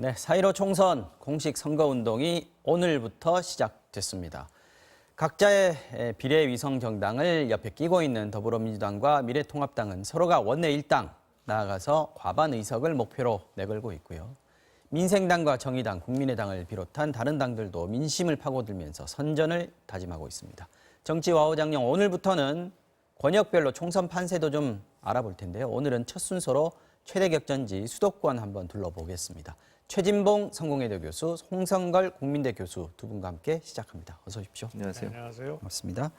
네, 4.15 총선 공식 선거운동이 오늘부터 시작됐습니다. 각자의 비례위성 정당을 옆에 끼고 있는 더불어민주당과 미래통합당은 서로가 원내 일당 나아가서 과반 의석을 목표로 내걸고 있고요. 민생당과 정의당, 국민의당을 비롯한 다른 당들도 민심을 파고들면서 선전을 다짐하고 있습니다. 정치 와우장룡 오늘부터는 권역별로 총선 판세도 좀 알아볼 텐데요. 오늘은 첫 순서로 최대 격전지 수도권 한번 둘러보겠습니다. 최진봉 성공회대 교수, 홍성걸 국민대 교수 두 분과 함께 시작합니다. 어서 오십시오. 안녕하세요. 안녕하세요. 반갑습니다.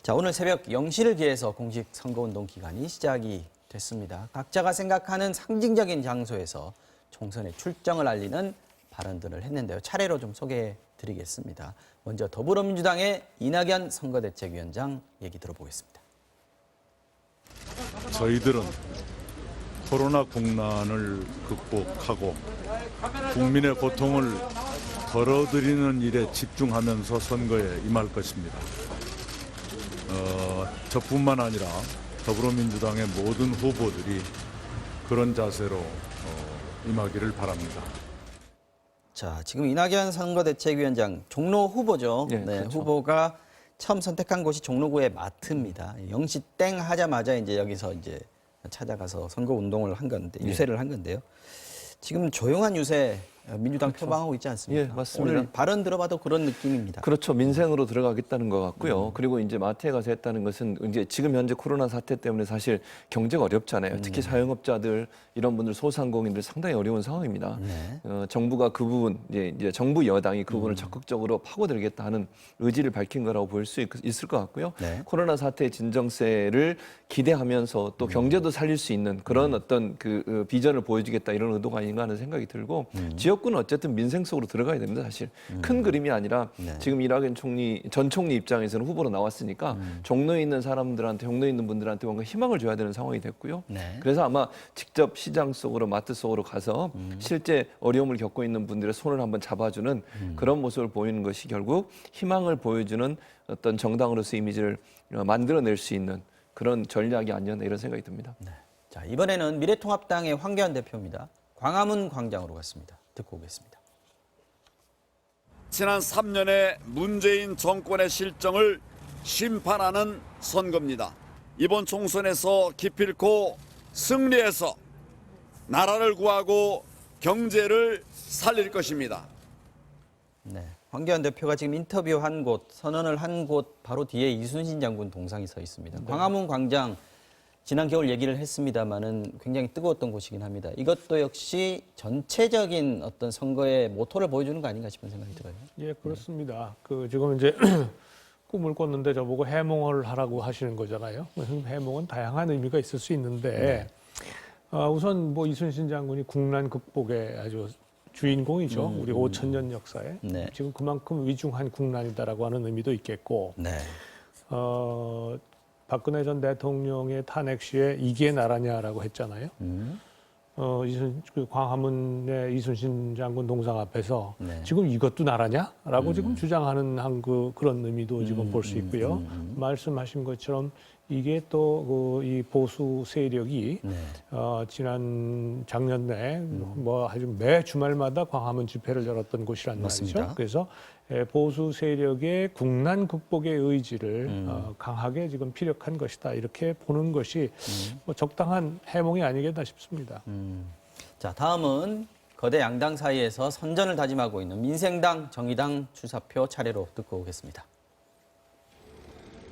자, 오늘 새벽 0시를 기해서 공식 선거운동 기간이 시작이 됐습니다. 각자가 생각하는 상징적인 장소에서 총선에 출정을 알리는 발언들을 했는데요. 차례로 좀 소개해 드리겠습니다. 먼저 더불어민주당의 이낙연 선거대책위원장 얘기 들어보겠습니다. 저희들은 코로나 국난을 극복하고 국민의 고통을 덜어드리는 일에 집중하면서 선거에 임할 것입니다. 저뿐만 아니라 더불어민주당의 모든 후보들이 그런 자세로 임하기를 바랍니다. 자, 지금 이낙연 선거대책위원장 종로 후보죠. 네, 그렇죠. 후보가 처음 선택한 곳이 종로구의 마트입니다. 0시 땡 하자마자 이제 여기서 이제 찾아가서 선거 운동을 한 건데 유세를 한 건데요. 지금 조용한 유세 민주당 그렇죠. 표방하고 있지 않습니까? 예, 맞습니다. 오늘 발언 들어봐도 그런 느낌입니다. 그렇죠. 민생으로 들어가겠다는 것 같고요. 그리고 이제 마트에 가서 했다는 것은 이제 지금 현재 코로나 사태 때문에 사실 경제가 어렵잖아요. 특히 자영업자들 이런 분들 소상공인들 상당히 어려운 상황입니다. 네. 정부가 그 부분 이제 정부 여당이 그 부분을 적극적으로 파고들겠다 하는 의지를 밝힌 거라고 볼 수 있을 것 같고요. 네. 코로나 사태의 진정세를 기대하면서 또 경제도 살릴 수 있는 그런 어떤 그 비전을 보여주겠다 이런 의도가 아닌가 하는 생각이 들고 지역구는 어쨌든 민생 속으로 들어가야 됩니다. 사실 큰 그림이 아니라 네. 지금 이낙연 전 총리 입장에서는 후보로 나왔으니까 종로에 있는 사람들한테 종로에 있는 분들한테 뭔가 희망을 줘야 되는 상황이 됐고요. 네. 그래서 아마 직접 시장 속으로 마트 속으로 가서 실제 어려움을 겪고 있는 분들의 손을 한번 잡아주는 그런 모습을 보이는 것이 결국 희망을 보여주는 어떤 정당으로서 이미지를 만들어낼 수 있는 그런 전략이 아니었나 이런 생각이 듭니다. 네. 자, 이번에는 미래통합당의 황교안 대표입니다. 광화문 광장으로 갔습니다. 듣고 오겠습니다. 지난 3년의 문재인 정권의 실정을 심판하는 선거입니다. 이번 총선에서 기필코 승리해서 나라를 구하고 경제를 살릴 것입니다. 네. 황교안 대표가 지금 인터뷰한 곳, 선언을 한 곳 바로 뒤에 이순신 장군 동상이 서 있습니다. 네. 광화문 광장 지난 겨울 얘기를 했습니다만은 굉장히 뜨거웠던 곳이긴 합니다. 이것도 역시 전체적인 어떤 선거의 모토를 보여주는 거 아닌가 싶은 생각이 들어요. 예, 그렇습니다. 그 지금 이제 꿈을 꿨는데 저보고 해몽을 하라고 하시는 거잖아요. 해몽은 다양한 의미가 있을 수 있는데 우선 뭐 이순신 장군이 국난 극복의 아주 주인공이죠. 우리 5,000년 역사에 네. 지금 그만큼 위중한 국난이다라고 하는 의미도 있겠고. 네. 박근혜 전 대통령의 탄핵 시에 이게 나라냐라고 했잖아요. 그 광화문의 이순신 장군 동상 앞에서 네. 지금 이것도 나라냐라고 지금 주장하는 그런 의미도 지금 볼 수 있고요. 말씀하신 것처럼 이게 또 이 보수 세력이 네. 작년 내 뭐 아주 매 주말마다 광화문 집회를 열었던 곳이란 맞습니다. 말이죠. 그래서 보수 세력의 국난 극복의 의지를 강하게 지금 피력한 것이다. 이렇게 보는 것이 뭐 적당한 해몽이 아니겠나 싶습니다. 자, 다음은 거대 양당 사이에서 선전을 다짐하고 있는 민생당, 정의당 주사표 차례로 듣고 오겠습니다.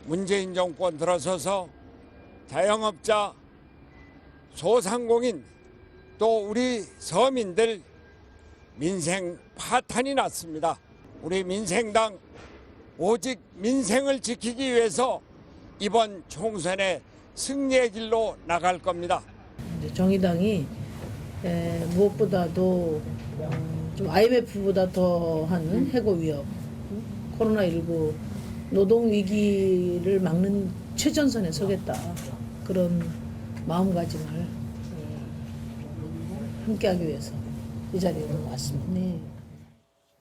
문재인 정권 들어서서 자영업자, 소상공인 또 우리 서민들 민생 파탄이 났습니다. 우리 민생당 오직 민생을 지키기 위해서 이번 총선에 승리의 길로 나갈 겁니다. 정의당이 무엇보다도 좀 IMF보다 더한 해고 위협, 코로나19 노동 위기를 막는 최전선에 서겠다 그런 마음가짐을 함께하기 위해서 이 자리에 왔습니다. 네.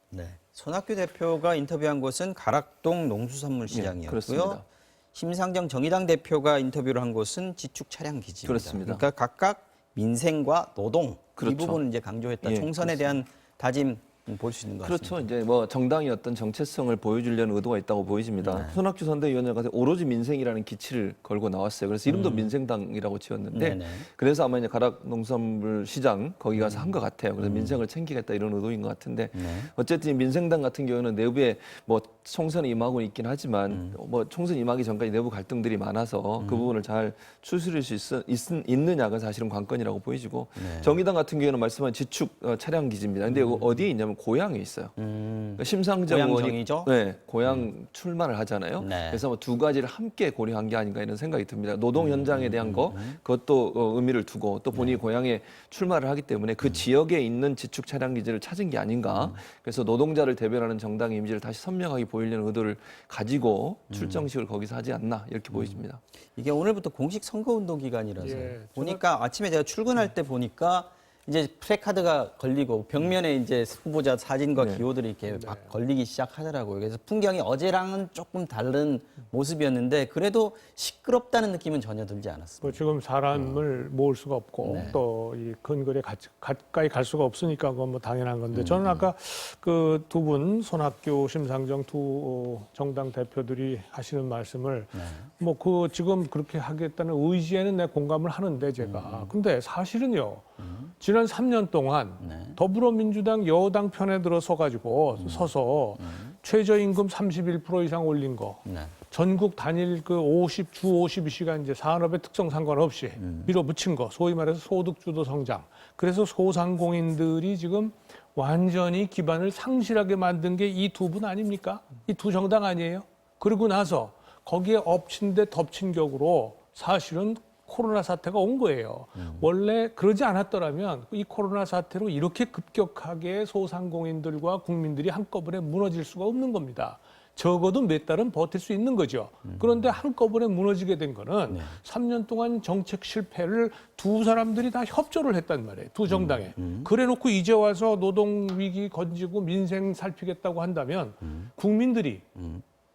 네. 손학규 대표가 인터뷰한 곳은 가락동 농수산물시장이었고요. 그렇습니다. 심상정 정의당 대표가 인터뷰를 한 곳은 지축 차량 기지입니다. 그렇습니다. 그러니까 각각 민생과 노동 이 그렇죠. 부분을 이제 강조했다. 예, 총선에 대한 다짐 볼 수 있는 것 같습니다. 그렇죠. 이제 뭐 정당이 어떤 정체성을 보여주려는 의도가 있다고 보여집니다. 네. 손학규 선대위원장과 오로지 민생이라는 기치를 걸고 나왔어요. 그래서 이름도 민생당이라고 지었는데 네네. 그래서 아마 이제 가락농산물 시장 거기 가서 한 것 같아요. 그래서 민생을 챙기겠다 이런 의도인 것 같은데 네. 어쨌든 이 민생당 같은 경우는 내부에 뭐 총선에 임하고 있긴 하지만 뭐 총선 임하기 전까지 내부 갈등들이 많아서 그 부분을 잘 추스릴 수 있느냐가 사실은 관건이라고 보이지고 네. 정의당 같은 경우는 말씀한 지축 차량 기지입니다. 근데 이거 어디에 있냐면 고향에 있어요. 그러니까 심상정 의원이 고향정이죠? 네, 고향 출마를 하잖아요. 네. 그래서 뭐 두 가지를 함께 고려한 게 아닌가 이런 생각이 듭니다. 노동 현장에 대한 거 그것도 의미를 두고 또 본인이 고향에 출마를 하기 때문에 그 지역에 있는 지축 차량 기지를 찾은 게 아닌가. 그래서 노동자를 대변하는 정당의 이미지를 다시 선명하게 보이려는 의도를 가지고 출정식을 거기서 하지 않나 이렇게 보여집니다. 이게 오늘부터 공식 선거운동 기간이라서 예, 보니까 아침에 제가 출근할 때 보니까 이제 플래카드가 걸리고 벽면에 이제 후보자 사진과 네. 기호들이 이렇게 막 걸리기 시작하더라고요. 그래서 풍경이 어제랑은 조금 다른 모습이었는데 그래도 시끄럽다는 느낌은 전혀 들지 않았습니다. 뭐 지금 사람을 모을 수가 없고 네. 또 이 근거리에 가까이 갈 수가 없으니까 그건 뭐 당연한 건데 저는 아까 그 두 분 손학규, 심상정 두 정당 대표들이 하시는 말씀을 뭐 그 지금 그렇게 하겠다는 의지에는 내 공감을 하는데 제가 근데 사실은요 지난 3년 동안 네. 더불어민주당 여당 편에 들어서 가지고 서서 최저임금 31% 이상 올린 거 네. 전국 단일 그 50주 52시간 이제 산업의 특성 상관없이 밀어붙인 거, 소위 말해서 소득주도 성장. 그래서 소상공인들이 지금 완전히 기반을 상실하게 만든 게 이 두 분 아닙니까? 이 두 정당 아니에요? 그러고 나서 거기에 엎친 데 덮친 격으로 사실은 코로나 사태가 온 거예요. 원래 그러지 않았더라면 이 코로나 사태로 이렇게 급격하게 소상공인들과 국민들이 한꺼번에 무너질 수가 없는 겁니다. 적어도 몇 달은 버틸 수 있는 거죠. 그런데 한꺼번에 무너지게 된 거는 3년 동안 정책 실패를 두 사람들이 다 협조를 했단 말이에요. 두 정당에. 그래 놓고 이제 와서 노동 위기 건지고 민생 살피겠다고 한다면 국민들이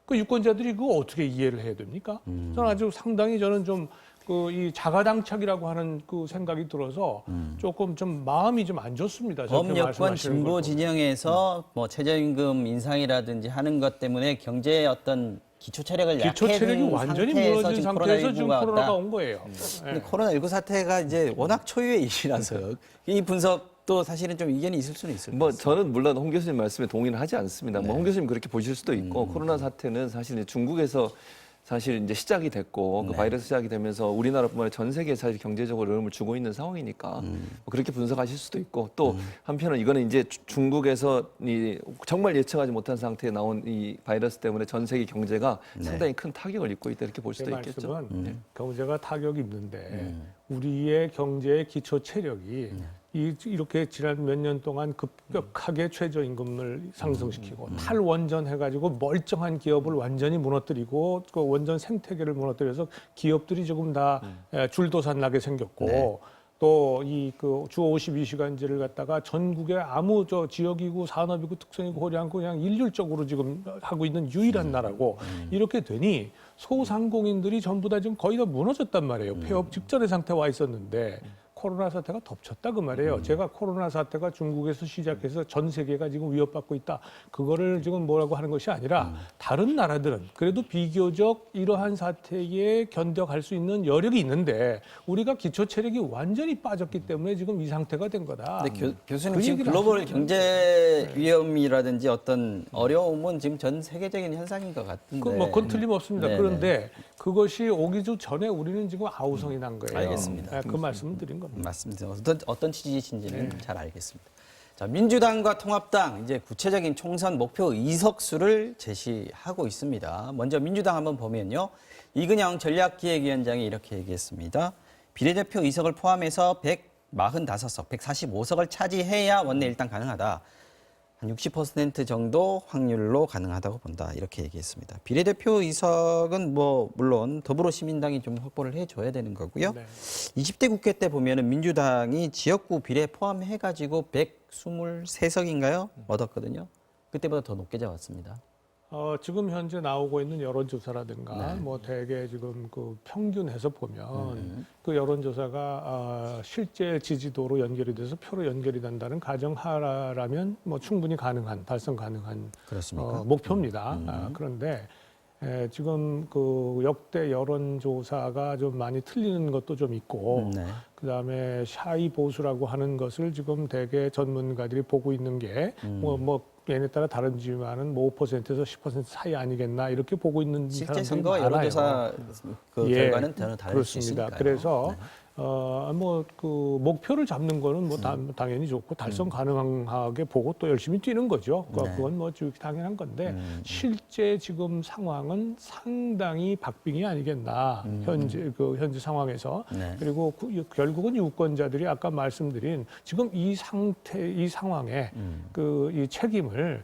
그 유권자들이 그거 어떻게 이해를 해야 됩니까? 저는 아주 상당히 저는 좀 그 이 자가당착이라고 하는 그 생각이 들어서 조금 좀 마음이 좀 안 좋습니다. 저렇게 범여권 말씀하시는 진보 걸 진영에서 뭐 최저임금 인상이라든지 하는 것 때문에 경제의 어떤 기초 체력을 기초 체력이 약해진 완전히 상태에서 무너진 지금 상태에서 지금 코로나19가 코로나가 왔다. 온 거예요. 근데 코로나19 사태가 이제 워낙 초유의 일이라서요. 이 분석도 사실은 좀 이견이 있을 수는 있을 것 뭐 같습니다. 저는 물론 홍 교수님 말씀에 동의는 하지 않습니다. 뭐 홍 교수님 그렇게 보실 수도 있고 코로나 사태는 사실 이제 중국에서 사실 이제 시작이 됐고 그 바이러스 시작이 되면서 우리나라뿐만 아니라 전 세계에 사실 경제적으로 어려움을 주고 있는 상황이니까 뭐 그렇게 분석하실 수도 있고 또 한편은 이거는 이제 중국에서 이 정말 예측하지 못한 상태에 나온 이 바이러스 때문에 전 세계 경제가 상당히 큰 타격을 입고 있다 이렇게 볼 제 수도 있겠죠. 말씀은 경제가 타격이 있는데 우리의 경제의 기초 체력이 이렇게 지난 몇 년 동안 급격하게 최저임금을 상승시키고 탈원전해가지고 멀쩡한 기업을 완전히 무너뜨리고 그 원전 생태계를 무너뜨려서 기업들이 조금 다 줄도산 나게 생겼고 또 이 그 주 52시간제를 갖다가 전국에 아무 저 지역이고 산업이고 특성이고 고려 않고 그냥 일률적으로 지금 하고 있는 유일한 나라고 이렇게 되니 소상공인들이 전부 다 지금 거의 다 무너졌단 말이에요. 폐업 직전의 상태에 와 있었는데 코로나 사태가 덮쳤다 그 말이에요. 제가 코로나 사태가 중국에서 시작해서 전 세계가 지금 위협받고 있다. 그거를 지금 뭐라고 하는 것이 아니라 다른 나라들은 그래도 비교적 이러한 사태에 견뎌갈 수 있는 여력이 있는데 우리가 기초 체력이 완전히 빠졌기 때문에 지금 이 상태가 된 거다. 근데 교수님 그 지금 얘기를 글로벌 하시는 경제 위험이라든지 어떤 어려움은 지금 전 세계적인 현상인 것 같은데. 그건 틀림없습니다. 네네. 그런데 그것이 오기 전에 우리는 지금 아우성이 난 거예요. 알겠습니다. 그 말씀을 드린 겁니다. 맞습니다. 어떤 취지신지는 잘 알겠습니다. 자, 민주당과 통합당 이제 구체적인 총선 목표 의석수를 제시하고 있습니다. 먼저 민주당 한번 보면요. 이근영 전략기획위원장이 이렇게 얘기했습니다. 비례대표 의석을 포함해서 145석, 145석을 차지해야 원내 일당 가능하다. 한 60% 정도 확률로 가능하다고 본다. 이렇게 얘기했습니다. 비례대표 의석은 뭐 물론 더불어시민당이 좀 확보를 해줘야 되는 거고요. 네. 20대 국회 때 보면은 민주당이 지역구 비례 포함해가지고 123석인가요? 얻었거든요. 그때보다 더 높게 잡았습니다. 지금 현재 나오고 있는 여론조사라든가 네. 뭐 대개 지금 그 평균해서 보면 그 여론조사가 실제 지지도로 연결이 돼서 표로 연결이 된다는 가정하라면 뭐 충분히 가능한 달성 가능한 그렇습니까? 목표입니다. 그런데 지금 그 역대 여론조사가 좀 많이 틀리는 것도 좀 있고 네. 그다음에 샤이 보수라고 하는 것을 지금 대개 전문가들이 보고 있는 게 뭐 개인에 따라 다른지만은 뭐 5%에서 10% 사이 아니겠나 이렇게 보고 있는 실제 사람들이 선거와 많아요. 여론조사 그 예, 결과는 다를 수 그렇습니다. 있으니까요. 그래서 네. 뭐 그 목표를 잡는 거는 뭐 당연히 좋고 달성 가능하게 보고 또 열심히 뛰는 거죠. 네. 그건 뭐 당연한 건데 실제 지금 상황은 상당히 박빙이 아니겠나 현재 상황에서 네. 그리고 결국은 유권자들이 아까 말씀드린 지금 이 상황에 그 이 책임을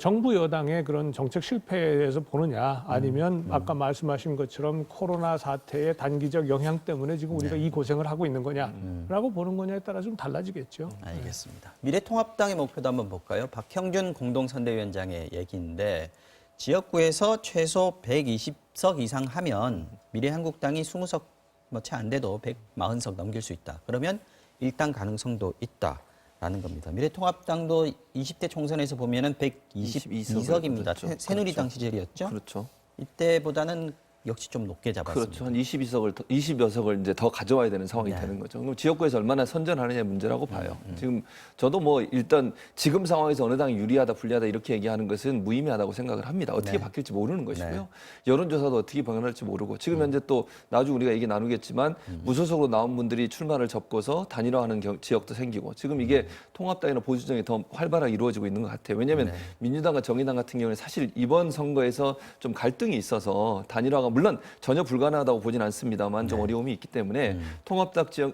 정부 여당의 그런 정책 실패에서 보느냐 아니면 아까 말씀하신 것처럼 코로나 사태의 단기적 영향 때문에 지금 우리가 이 고생을 하고 있는 거냐라고 보는 거냐에 따라 좀 달라지겠죠. 알겠습니다. 미래통합당의 목표도 한번 볼까요? 박형준 공동선대위원장의 얘기인데 지역구에서 최소 120석 이상 하면 미래한국당이 20석 뭐 채 안 돼도 140석 넘길 수 있다. 그러면 일당 가능성도 있다라는 겁니다. 미래통합당도 20대 총선에서 보면은 122석입니다. 그렇죠. 새누리당 시절이었죠. 그렇죠. 이때보다는 역시 좀 높게 잡았습니다. 그렇죠. 한 20여 석을 이제 더 가져와야 되는 상황이 네. 되는 거죠. 그럼 지역구에서 얼마나 선전하느냐의 문제라고 봐요. 지금 저도 뭐 일단 지금 상황에서 어느 당이 유리하다 불리하다 이렇게 얘기하는 것은 무의미하다고 생각을 합니다. 어떻게 네. 바뀔지 모르는 것이고요. 네. 여론조사도 어떻게 변할지 모르고 지금 현재 또 나중에 우리가 얘기 나누겠지만 무소속으로 나온 분들이 출마를 접고서 단일화하는 지역도 생기고 지금 이게 통합당이나 보수정이 더 활발하게 이루어지고 있는 것 같아요. 왜냐하면 민주당과 정의당 같은 경우는 사실 이번 선거에서 좀 갈등이 있어서 단일화가 물론 전혀 불가능하다고 보진 않습니다만 좀 어려움이 있기 때문에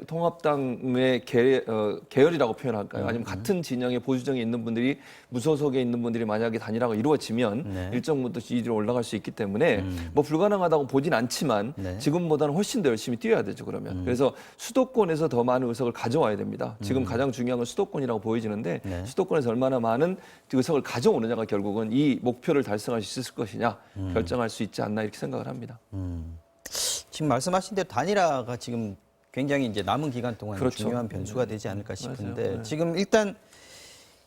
통합당의 계열이라고 표현할까요? 아니면 같은 진영의 보수정에 있는 분들이 무소속에 있는 분들이 만약에 단일화가 이루어지면 일정 부분 지지율이 올라갈 수 있기 때문에 뭐 불가능하다고 보진 않지만 지금보다는 훨씬 더 열심히 뛰어야 되죠. 그러면 그래서 수도권에서 더 많은 의석을 가져와야 됩니다. 지금 가장 중요한 건 수도권이라고 보여지는데 수도권에서 얼마나 많은 의석을 가져오느냐가 결국은 이 목표를 달성할 수 있을 것이냐 결정할 수 있지 않나 이렇게 생각을 합니다. 지금 말씀하신 대로 단일화가 지금 굉장히 이제 남은 기간 동안 그렇죠. 중요한 변수가 되지 않을까 싶은데 맞아요. 네. 지금 일단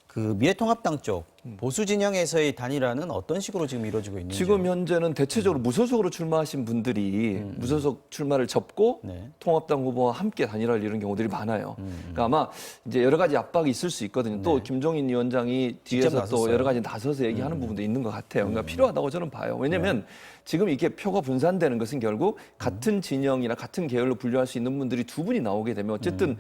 그 미래통합당 쪽 보수 진영에서의 단일화는 어떤 식으로 지금 이루어지고 있는지 지금 현재는 대체적으로 무소속으로 출마하신 분들이 무소속 출마를 접고 네. 통합당 후보와 함께 단일화를 이루는 경우들이 많아요. 그러니까 아마 이제 여러 가지 압박이 있을 수 있거든요. 또 김종인 위원장이 직접 뒤에서 또 나섰어요. 여러 가지 나서서 얘기하는 부분도 있는 것 같아요. 그러니까 필요하다고 저는 봐요. 왜냐하면 지금 이게 표가 분산되는 것은 결국 같은 진영이나 같은 계열로 분류할 수 있는 분들이 두 분이 나오게 되면 어쨌든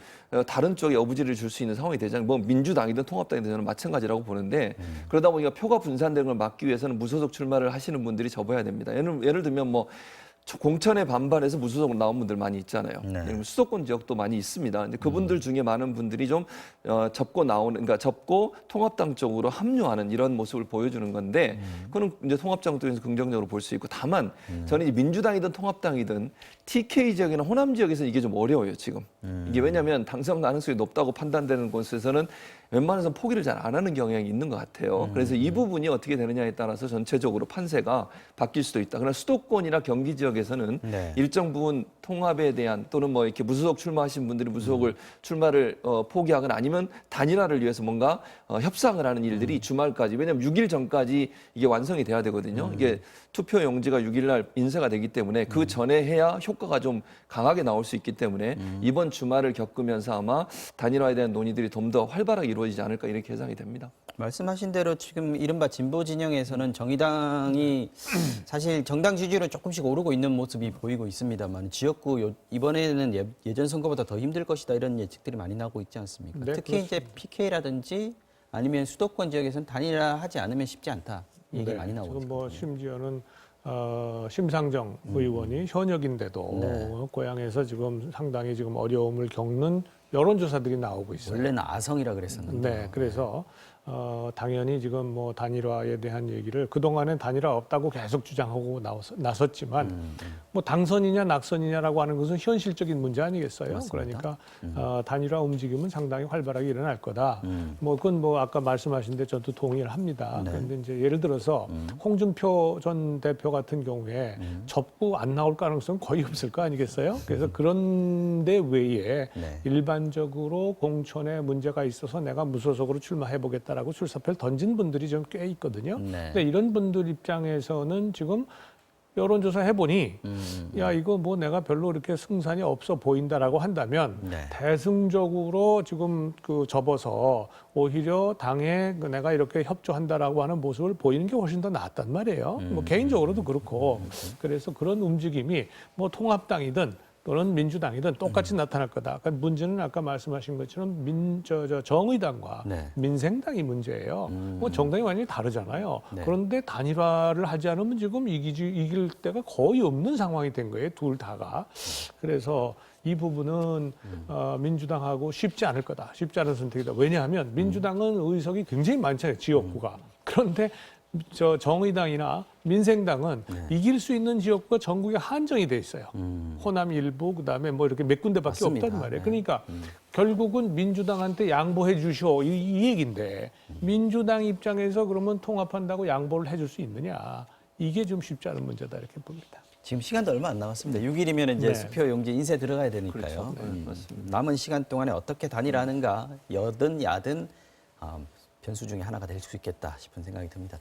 다른 쪽에 어부지를 줄 수 있는 상황이 되잖아요. 뭐 민주당이든 통합당이든 저는 마찬가지라고 보는데 그러다 보니까 표가 분산되는 걸 막기 위해서는 무소속 출마를 하시는 분들이 접어야 됩니다. 예를 들면 뭐 공천에 반발해서 무소속으로 나온 분들 많이 있잖아요. 네. 수도권 지역도 많이 있습니다. 근데 그분들 중에 많은 분들이 좀 그러니까 접고 통합당 쪽으로 합류하는 이런 모습을 보여주는 건데 그거는 이제 통합당 쪽에서 긍정적으로 볼 수 있고 다만 저는 이제 민주당이든 통합당이든 TK 지역이나 호남 지역에서 이게 좀 어려워요 지금. 이게 왜냐하면 당선 가능성이 높다고 판단되는 곳에서는 웬만해서 포기를 잘 안 하는 경향이 있는 것 같아요. 그래서 이 부분이 어떻게 되느냐에 따라서 전체적으로 판세가 바뀔 수도 있다. 그러나 수도권이나 경기 지역에서는 네. 일정 부분 통합에 대한 또는 뭐 이렇게 무소속 출마하신 분들이 무소속을 출마를 포기하거나 아니면 단일화를 위해서 뭔가 협상을 하는 일들이 주말까지 왜냐하면 6일 전까지 이게 완성이 돼야 되거든요. 이게 투표 용지가 6일 날 인쇄가 되기 때문에 그 전에 해야 효과가 좀 강하게 나올 수 있기 때문에 이번 주말을 겪으면서 아마 단일화에 대한 논의들이 좀 더 활발하게 이루어지지 않을까 이렇게 예상이 됩니다. 말씀하신 대로 지금 이른바 진보 진영에서는 정의당이 사실 정당 지지율은 조금씩 오르고 있는 모습이 보이고 있습니다만 지역구 이번에는 예전 선거보다 더 힘들 것이다 이런 예측들이 많이 나오고 있지 않습니까? 네, 특히 이제 PK라든지 아니면 수도권 지역에서는 단일화하지 않으면 쉽지 않다 얘기 네, 많이 나오고 지금 뭐 있거든요. 심지어는 심상정 의원이 현역인데도 고향에서 지금 상당히 지금 어려움을 겪는 여론조사들이 나오고 있어요. 원래는 아성이라 그랬었는데 네, 그래서 당연히 지금 뭐 단일화에 대한 얘기를 그동안엔 단일화 없다고 계속 주장하고 나섰지만 뭐 당선이냐 낙선이냐라고 하는 것은 현실적인 문제 아니겠어요? 맞습니다. 그러니까 단일화 움직임은 상당히 활발하게 일어날 거다. 뭐 그건 뭐 아까 말씀하신 데 저도 동의를 합니다. 네. 그런데 이제 예를 들어서 홍준표 전 대표 같은 경우에 접고 안 나올 가능성은 거의 없을 거 아니겠어요? 그래서 그런데 외에 네. 일반적으로 공천에 문제가 있어서 내가 무소속으로 출마해보겠다라고 출사표를 던진 분들이 좀 꽤 있거든요. 네. 근데 이런 분들 입장에서는 지금 여론조사 해보니 야 이거 뭐 내가 별로 이렇게 승산이 없어 보인다라고 한다면 네. 대승적으로 지금 그 접어서 오히려 당에 내가 이렇게 협조한다라고 하는 모습을 보이는 게 훨씬 더 낫단 말이에요. 뭐 개인적으로도 그렇고 그래서 그런 움직임이 뭐 통합당이든 또는 민주당이든 똑같이 나타날 거다. 그러니까 문제는 아까 말씀하신 것처럼 정의당과 네. 민생당이 문제예요. 뭐 정당이 완전히 다르잖아요. 네. 그런데 단일화를 하지 않으면 지금 이길 때가 거의 없는 상황이 된 거예요. 둘 다가. 그래서 이 부분은 민주당하고 쉽지 않을 거다. 쉽지 않은 선택이다. 왜냐하면 민주당은 의석이 굉장히 많잖아요. 지역구가. 그런데 정의당이나 민생당은 이길 수 있는 지역구가 전국에 한정이 돼 있어요. 호남 일부 그다음에 뭐 이렇게 몇 군데밖에 맞습니다. 없단 말이에요. 네. 그러니까 결국은 민주당한테 양보해 주시오 이 얘기인데 민주당 입장에서 그러면 통합한다고 양보를 해줄 수 있느냐 이게 좀 쉽지 않은 문제다 이렇게 봅니다. 지금 시간도 얼마 안 남았습니다. 6일이면 이제 네. 수표 용지 인쇄 들어가야 되니까요. 그렇죠. 네, 맞습니다. 남은 시간 동안에 어떻게 단일화하는가 여든 야든 변수 중에 하나가 될 수 있겠다 싶은 생각이 듭니다.